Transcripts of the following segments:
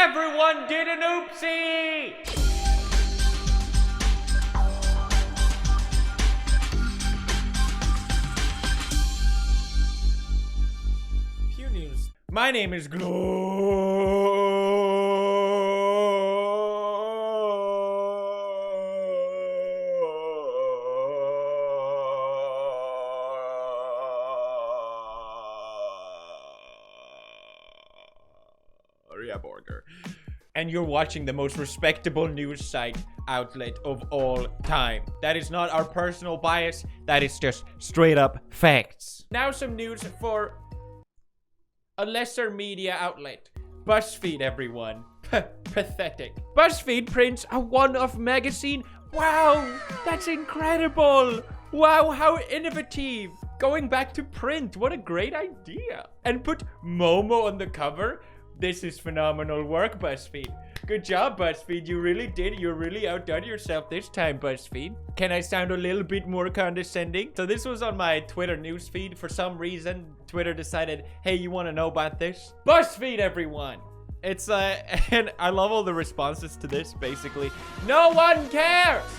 Everyone did an oopsie! Pew News. My name is Borger, and you're watching the most respectable news site outlet of all time. That is not our personal bias, that is just straight up facts. Now some news for a lesser media outlet. BuzzFeed, everyone. Pathetic. BuzzFeed prints a one-off magazine. Wow, that's incredible. Wow, how innovative. Going back to print, what a great idea. And put Momo on the cover. This is phenomenal work, BuzzFeed. Good job, BuzzFeed. You really did. You really outdone yourself this time, BuzzFeed. Can I sound a little bit more condescending? So this was on my Twitter newsfeed. For some reason, Twitter decided, hey, you want to know about this? BuzzFeed, everyone. It's, and I love all the responses to this, basically. No one cares.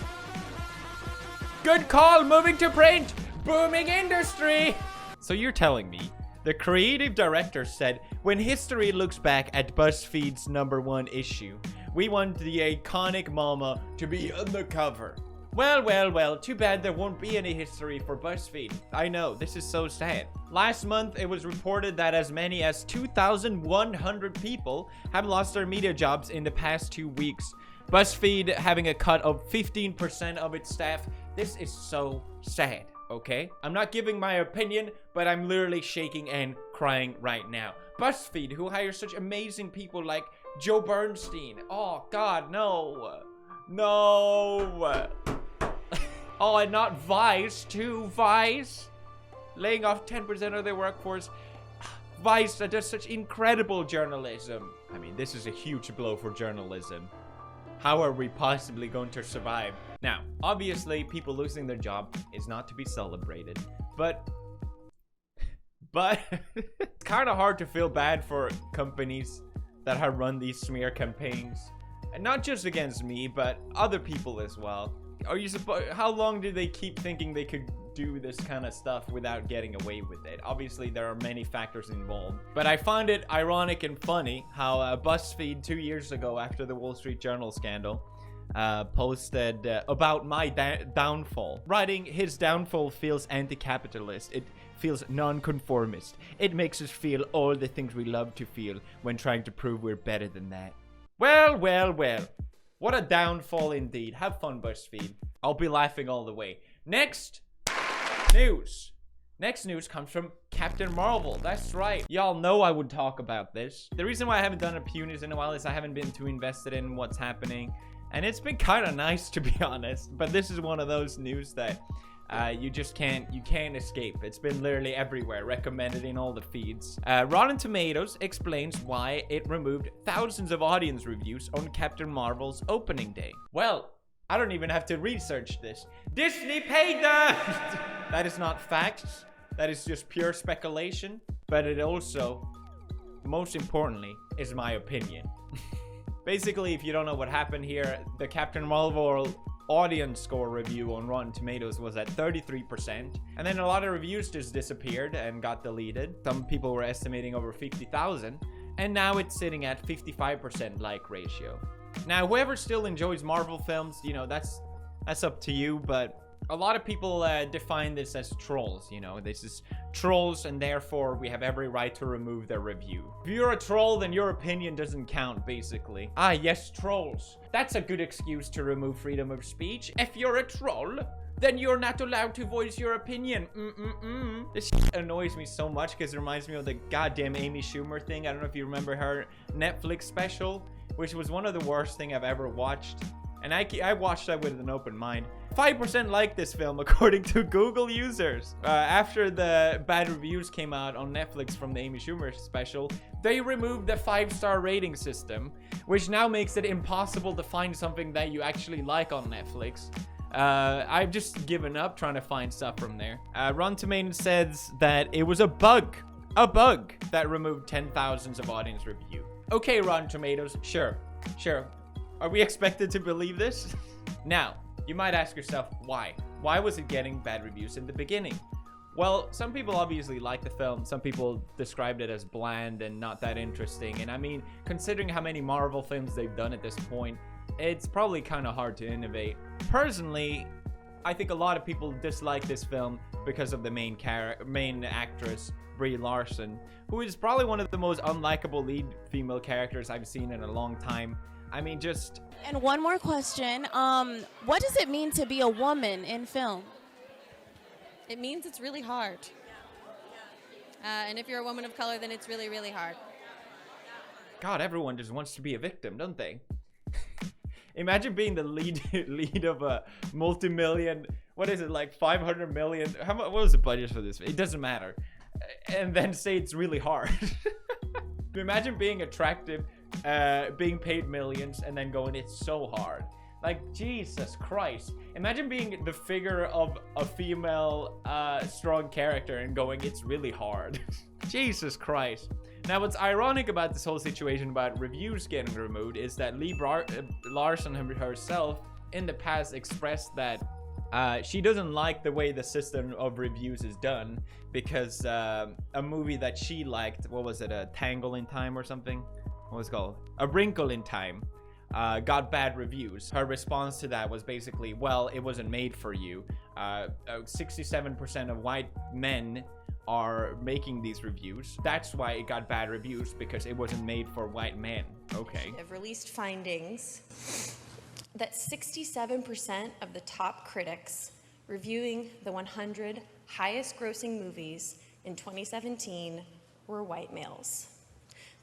Good call, moving to print. Booming industry. So you're telling me the creative director said, when history looks back at BuzzFeed's #1 issue, we want the iconic mama to be on the cover. Well, too bad there won't be any history for BuzzFeed. I know, this is so sad. Last month, it was reported that as many as 2,100 people have lost their media jobs in the past 2 weeks. BuzzFeed having a cut of 15% of its staff. This is so sad. Okay, I'm not giving my opinion, but I'm literally shaking and crying right now. BuzzFeed, who hires such amazing people like Joe Bernstein. Oh, God, no. No. Oh, and not Vice, too. Vice. Laying off 10% of their workforce. Vice that does such incredible journalism. I mean, this is a huge blow for journalism. How are we possibly going to survive? Now, obviously, people losing their job is not to be celebrated, but it's kind of hard to feel bad for companies that have run these smear campaigns, and not just against me, but other people as well. How long do they keep thinking they could do this kind of stuff without getting away with it? Obviously, there are many factors involved, but I find it ironic and funny how BuzzFeed 2 years ago, after the Wall Street Journal scandal, posted about my downfall, writing, his downfall feels anti-capitalist, it feels non-conformist, it makes us feel all the things we love to feel when trying to prove we're better than that. Well, what a downfall indeed. Have fun, BuzzFeed. I'll be laughing all the way. Next news comes from Captain Marvel. That's right, y'all know I would talk about this. The reason why I haven't done a Pew News in a while is I haven't been too invested in what's happening, and it's been kind of nice, to be honest, but this is one of those news that you can't escape. It's been literally everywhere, recommended in all the feeds. Rotten Tomatoes explains why it removed thousands of audience reviews on Captain Marvel's opening day. Well, I don't even have to research this. Disney paid them! That is not facts. That is just pure speculation. But it also, most importantly, is my opinion. Basically, if you don't know what happened here, the Captain Marvel audience score review on Rotten Tomatoes was at 33%. And then a lot of reviews just disappeared and got deleted. Some people were estimating over 50,000. And now it's sitting at 55% like ratio. Now, whoever still enjoys Marvel films, you know, that's up to you, but a lot of people define this as trolls, you know. This is trolls, and therefore we have every right to remove their review. If you're a troll, then your opinion doesn't count, basically. Ah, yes, trolls. That's a good excuse to remove freedom of speech. If you're a troll, then you're not allowed to voice your opinion. This annoys me so much because it reminds me of the goddamn Amy Schumer thing. I don't know if you remember her Netflix special, which was one of the worst thing I've ever watched. And I watched that with an open mind. 5% liked this film, according to Google users. After the bad reviews came out on Netflix from the Amy Schumer special, they removed the 5-star rating system, which now makes it impossible to find something that you actually like on Netflix. I've just given up trying to find stuff from there. Rotten Tomatoes says that it was a bug that removed 10,000s of audience review. Okay, Rotten Tomatoes, sure. Are we expected to believe this? Now, you might ask yourself, why? Why was it getting bad reviews in the beginning? Well, some people obviously liked the film. Some people described it as bland and not that interesting. And I mean, considering how many Marvel films they've done at this point, it's probably kind of hard to innovate. Personally, I think a lot of people dislike this film because of the main actress, Brie Larson, who is probably one of the most unlikable lead female characters I've seen in a long time. I mean, just... And one more question. What does it mean to be a woman in film? It means it's really hard. And if you're a woman of color, then it's really, really hard. God, everyone just wants to be a victim, don't they? Imagine being the lead of a multi-million, what is it, like 500 million? What was the budget for this? It doesn't matter. And then say it's really hard. Imagine being attractive, being paid millions, and then going, it's so hard. Like, Jesus Christ. Imagine being the figure of a female strong character and going, it's really hard. Jesus Christ. Now, what's ironic about this whole situation about reviews getting removed is that Larson herself in the past expressed that she doesn't like the way the system of reviews is done because a movie that she liked, what was it, A Tangle in Time or something? What was it called? A Wrinkle in Time. Got bad reviews. Her response to that was basically, well, it wasn't made for you. 67% of white men are making these reviews. That's why it got bad reviews, because it wasn't made for white men. Okay. Have released findings that 67% of the top critics reviewing the 100 highest grossing movies in 2017 were white males.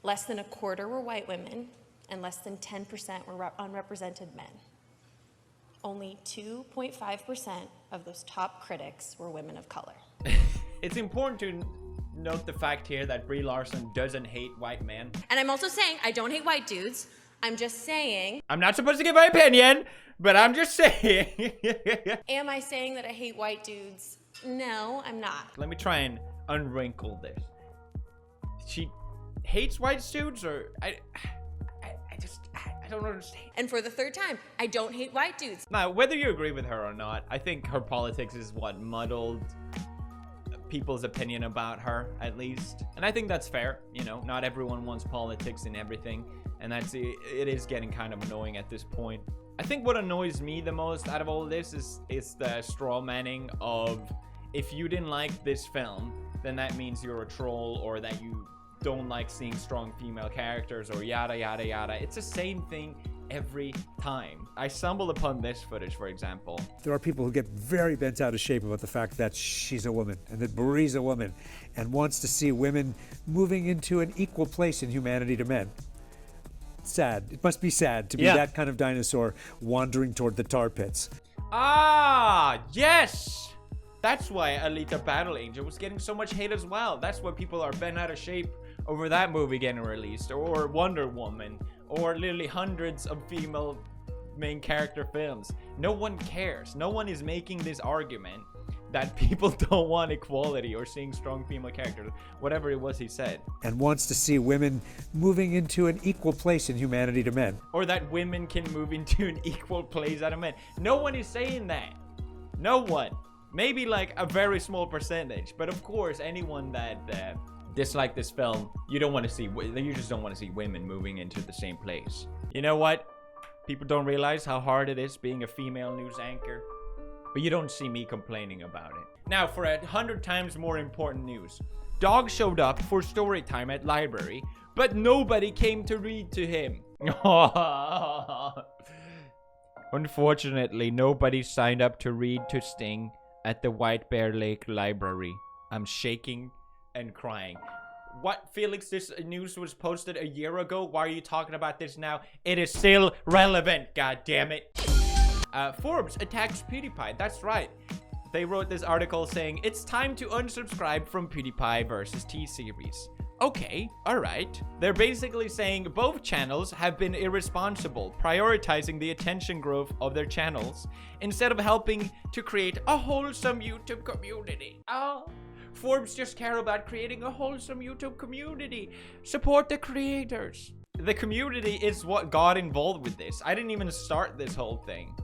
Less than a quarter were white women, and less than 10% were unrepresented men. Only 2.5% of those top critics were women of color. It's important to note the fact here that Brie Larson doesn't hate white men. And I'm also saying I don't hate white dudes. I'm just saying... I'm not supposed to give my opinion, but I'm just saying. Am I saying that I hate white dudes? No, I'm not. Let me try and unwrinkle this. She hates white dudes, or... I don't understand. And for the third time, I don't hate white dudes. Now, whether you agree with her or not, I think her politics is what muddled people's opinion about her, at least. And I think that's fair. You know, not everyone wants politics in everything. And it is getting kind of annoying at this point. I think what annoys me the most out of all of this is the straw manning of, if you didn't like this film, then that means you're a troll, or that you don't like seeing strong female characters, or yada yada yada. It's the same thing every time. I stumbled upon this footage, for example. There are people who get very bent out of shape about the fact that she's a woman and that Brie's a woman and wants to see women moving into an equal place in humanity to men. Sad. It must be sad to be that kind of dinosaur wandering toward the tar pits. Ah, yes! That's why Alita Battle Angel was getting so much hate as well. That's why people are bent out of shape over that movie getting released, or Wonder Woman, or literally hundreds of female main character films. No one cares. No one is making this argument that people don't want equality or seeing strong female characters, whatever it was he said. And wants to see women moving into an equal place in humanity to men. Or that women can move into an equal place out of men. No one is saying that. No one. Maybe like a very small percentage, but of course anyone that dislike this film, you just don't want to see women moving into the same place. You know what? People don't realize how hard it is being a female news anchor, but you don't see me complaining about it. Now, for 100 times more important news, Dog showed up for story time at library, but nobody came to read to him. Unfortunately, nobody signed up to read to Sting at the White Bear Lake Library. I'm shaking and crying. What, Felix? This news was posted a year ago. Why are you talking about this now? It is still relevant, god damn it. Forbes attacks PewDiePie. That's right. They wrote this article saying it's time to unsubscribe from PewDiePie versus T-Series. Okay, alright. They're basically saying both channels have been irresponsible, prioritizing the attention growth of their channels instead of helping to create a wholesome YouTube community. Oh, Forbes just care about creating a wholesome YouTube community. Support the creators. The community is what got involved with this. I didn't even start this whole thing.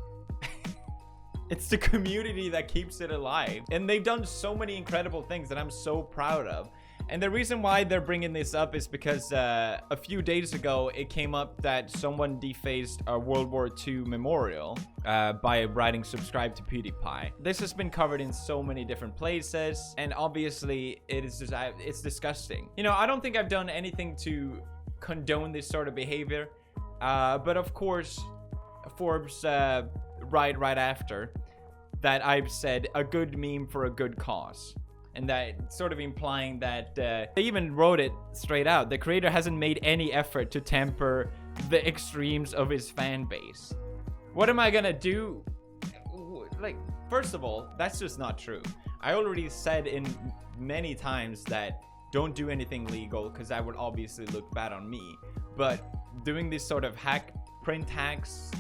It's the community that keeps it alive. And they've done so many incredible things that I'm so proud of. And the reason why they're bringing this up is because a few days ago, it came up that someone defaced a World War II memorial by writing subscribe to PewDiePie. This has been covered in so many different places, and obviously it is just, it's disgusting. You know, I don't think I've done anything to condone this sort of behavior, but of course, Forbes right after that I've said a good meme for a good cause. And that sort of implying that they even wrote it straight out. The creator hasn't made any effort to temper the extremes of his fan base. What am I gonna do? Like, first of all, that's just not true. I already said in many times that don't do anything legal because that would obviously look bad on me. But doing this sort of print hacks,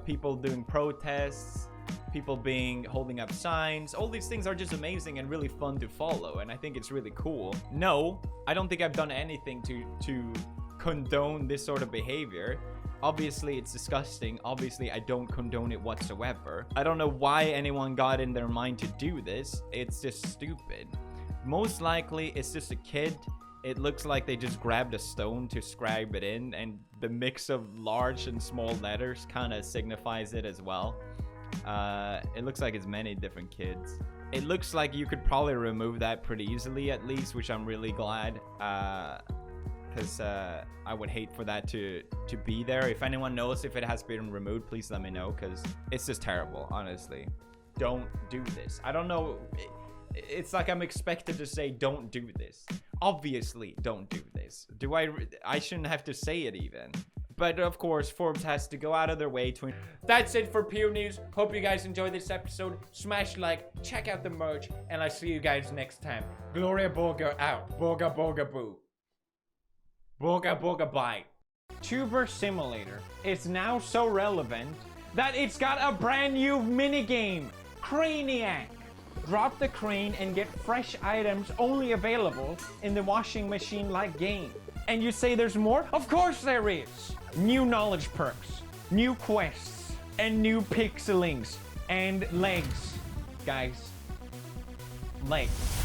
people doing protests, people holding up signs, all these things are just amazing and really fun to follow, and I think it's really cool. No, I don't think I've done anything to condone this sort of behavior. Obviously it's disgusting. Obviously I don't condone it whatsoever. I don't know why anyone got in their mind to do this. It's just stupid. Most likely it's just a kid. It looks like they just grabbed a stone to scribe it in, and the mix of large and small letters kind of signifies it as well. It looks like it's many different kids. It looks like you could probably remove that pretty easily, at least, which I'm really glad, because I would hate for that to be there. If anyone knows if it has been removed, please let me know, because it's just terrible, honestly. Don't do this. I don't know. It's like I'm expected to say don't do this. Obviously don't do this. I shouldn't have to say it even. But of course, Forbes has to go out of their way to... That's it for Pew News. Hope you guys enjoyed this episode. Smash like, check out the merch, and I'll see you guys next time. Gloria Borga out. Borga Borga Boo. Borga Borga Bye. Tuber Simulator is now so relevant that it's got a brand new minigame. Craniac. Drop the crane and get fresh items only available in the washing machine-like game. And you say there's more? Of course there is! New knowledge perks, new quests, and new pixelings, and legs. Guys, legs.